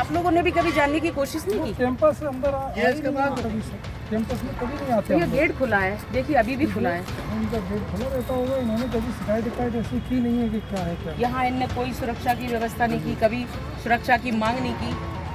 आप लोगों ने भी कभी जानने की कोशिश नहीं की? कैंपस अंदर कभी कैंपस में कभी नहीं आते तो ये गेट खुला है, देखिए अभी भी खुला है। उनका गेट खुला रहता होगा, इन्होंने कभी शिकायत ऐसी की नहीं है कि क्या है क्या यहाँ इनने कोई सुरक्षा की व्यवस्था नहीं की, कभी सुरक्षा की मांग नहीं की।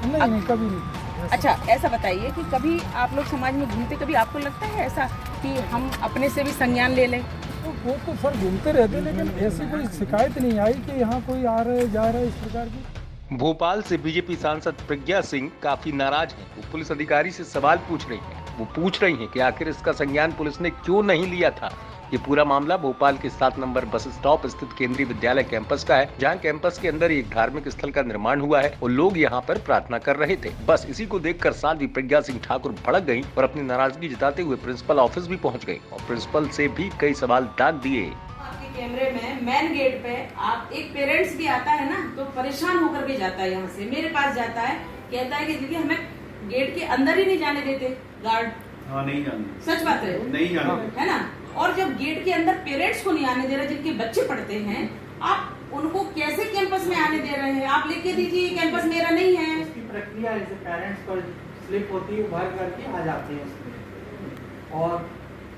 नहीं कभी नहीं। अच्छा ऐसा बताइए कि कभी आप लोग समाज में घूमते, कभी आपको लगता है ऐसा कि हम अपने से भी संज्ञान ले लें? तो वो तो सर घूमते रहते, लेकिन ऐसी कोई शिकायत नहीं आई कि यहाँ कोई आ रहा है जा रहा है इस प्रकार की। भोपाल से बीजेपी सांसद प्रज्ञा सिंह काफी नाराज हैं। वो पुलिस अधिकारी से सवाल पूछ रही हैं। वो पूछ रही हैं कि आखिर इसका संज्ञान पुलिस ने क्यों नहीं लिया था। ये पूरा मामला भोपाल के 7 नंबर बस स्टॉप स्थित केंद्रीय विद्यालय कैंपस का है, जहां कैंपस के अंदर एक धार्मिक स्थल का निर्माण हुआ है और लोग यहां पर प्रार्थना कर रहे थे। बस इसी को देखकर साध्वी प्रज्ञा सिंह ठाकुर भड़क गईं और अपनी नाराजगी जताते हुए प्रिंसिपल ऑफिस भी पहुंच गईं और प्रिंसिपल से भी कई सवाल दाग दिए। आपके कैमरे में मेन गेट पे आप एक पेरेंट्स भी आता है ना, तो परेशान होकर के जाता है, यहाँ से मेरे पास जाता है, कहता है कि दीदी हमें गेट के अंदर ही नहीं जाने देते गार्ड। हाँ नहीं जाने, सच बात है, नहीं जाने है ना। और जब गेट के अंदर पेरेंट्स को नहीं आने दे रहे, जिनके बच्चे पढ़ते हैं, आप उनको कैसे कैंपस में आने दे रहे हैं? आप लिख के दीजिए कैंपस मेरा नहीं है। इसकी प्रक्रिया जैसे पेरेंट्स पर स्लिप होती है, भर करके आ जाते हैं इसमें। और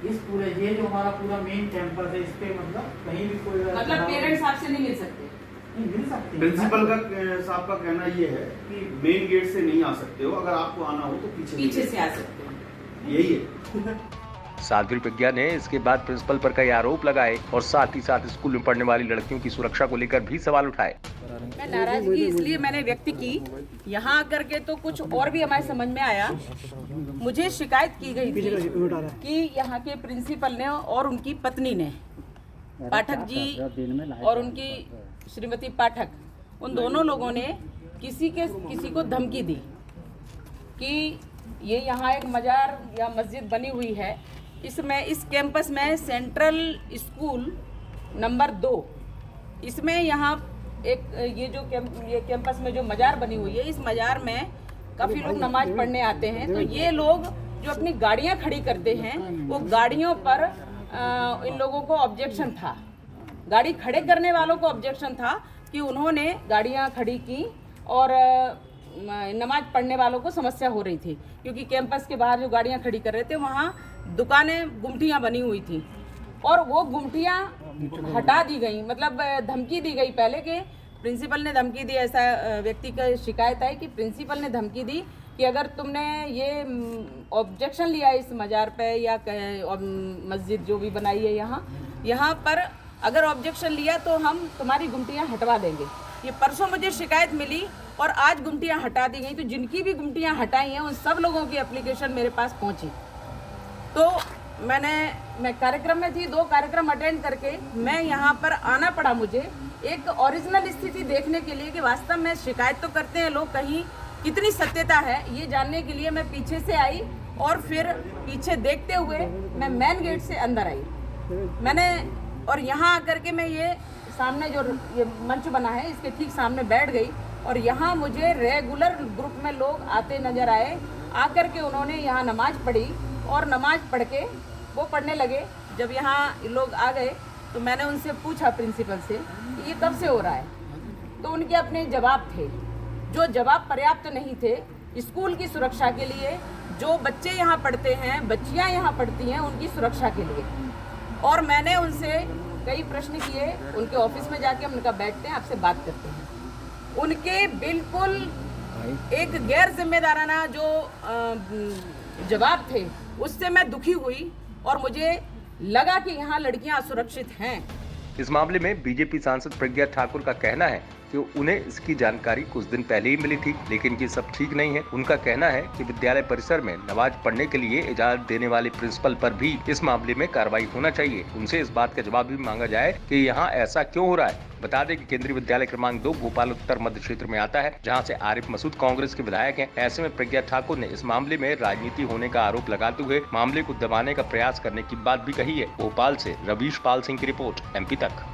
इस पूरे ये जो हमारा पूरा मेन कैंपस है, इस पे मतलब कहीं भी कोई मतलब पेरेंट्स आपसे नहीं मिल सकते? नहीं मिल सकते। प्रिंसिपल का साहब का कहना ये है कि मेन गेट से नहीं आ सकते हो, अगर आपको आना हो तो पीछे से आ सकते हो। यही है। साध्वी प्रज्ञा ने इसके बाद प्रिंसिपल पर कई आरोप लगाए और साथ ही साथ स्कूल में पढ़ने वाली लड़कियों की सुरक्षा को लेकर भी सवाल उठाए। मैं नाराजगी इसलिए मैंने व्यक्त की, यहाँ आकर के तो कुछ और भी हमारे समझ में आया। मुझे शिकायत की गई थी कि यहाँ के प्रिंसिपल ने और उनकी पत्नी ने, पाठक जी और उनकी श्रीमती पाठक, उन दोनों लोगों ने किसी को धमकी दी कि ये यहाँ एक मजार या मस्जिद बनी हुई है, इस कैंपस में सेंट्रल स्कूल नंबर 2, इसमें यहाँ एक ये कैंपस में जो मजार बनी हुई है, इस मजार में काफ़ी लोग नमाज पढ़ने आते हैं। तो ये लोग जो अपनी गाड़ियाँ खड़ी करते हैं, वो गाड़ियों पर इन लोगों को ऑब्जेक्शन था, गाड़ी खड़े करने वालों को ऑब्जेक्शन था कि उन्होंने गाड़ियाँ खड़ी की और नमाज पढ़ने वालों को समस्या हो रही थी, क्योंकि कैंपस के बाहर जो गाड़ियाँ खड़ी कर रहे थे वहाँ दुकानें, गुमटियाँ बनी हुई थी और वो गुमटियाँ हटा दी गई। मतलब धमकी दी गई पहले कि प्रिंसिपल ने धमकी दी, ऐसा व्यक्ति का शिकायत है कि प्रिंसिपल ने धमकी दी कि अगर तुमने ये ऑब्जेक्शन लिया इस मजार पे या मस्जिद जो भी बनाई है यहाँ पर अगर ऑब्जेक्शन लिया तो हम तुम्हारी गुमटियाँ हटवा देंगे। ये परसों मुझे शिकायत मिली और आज गुमटियाँ हटा दी गई। तो जिनकी भी गुमटियाँ हटाई हैं उन सब लोगों की एप्लीकेशन मेरे पास पहुंची। तो मैं कार्यक्रम में थी, 2 कार्यक्रम अटेंड करके मैं यहाँ पर आना पड़ा मुझे, एक ओरिजिनल स्थिति देखने के लिए कि वास्तव में शिकायत तो करते हैं लोग, कहीं कितनी सत्यता है ये जानने के लिए मैं पीछे से आई और फिर पीछे देखते हुए मैं मेन गेट से अंदर आई। और यहाँ आकर के मैं ये सामने जो ये मंच बना है इसके ठीक सामने बैठ गई और यहाँ मुझे रेगुलर ग्रुप में लोग आते नज़र आए। आकर के उन्होंने यहाँ नमाज पढ़ी और नमाज पढ़ के वो पढ़ने लगे। जब यहाँ लोग आ गए तो मैंने उनसे पूछा प्रिंसिपल से कि ये कब से हो रहा है, तो उनके अपने जवाब थे, जो जवाब पर्याप्त नहीं थे स्कूल की सुरक्षा के लिए। जो बच्चे यहाँ पढ़ते हैं, बच्चियाँ यहाँ पढ़ती हैं, उनकी सुरक्षा के लिए। और मैंने उनसे कई प्रश्न किए, उनके ऑफिस में जाके हम उनका बैठते हैं, आपसे बात करते हैं। उनके बिल्कुल एक गैर जिम्मेदाराना जो जवाब थे उससे मैं दुखी हुई और मुझे लगा कि यहाँ लड़कियाँ असुरक्षित हैं। इस मामले में बीजेपी सांसद प्रज्ञा ठाकुर का कहना है कि उन्हें इसकी जानकारी कुछ दिन पहले ही मिली थी, लेकिन ये सब ठीक नहीं है। उनका कहना है कि विद्यालय परिसर में नमाज पढ़ने के लिए इजाजत देने वाले प्रिंसिपल पर भी इस मामले में कार्रवाई होना चाहिए। उनसे इस बात का जवाब भी मांगा जाए कि यहाँ ऐसा क्यों हो रहा है। बता दें कि केंद्रीय विद्यालय क्रमांक 2 भोपाल उत्तर मध्य क्षेत्र में आता है, जहाँ से आरिफ मसूद कांग्रेस के विधायक हैं। ऐसे में प्रज्ञा ठाकुर ने इस मामले में राजनीति होने का आरोप लगाते हुए मामले को दबाने का प्रयास करने की बात भी कही है। भोपाल से रवीश पाल सिंह की रिपोर्ट, MP तक।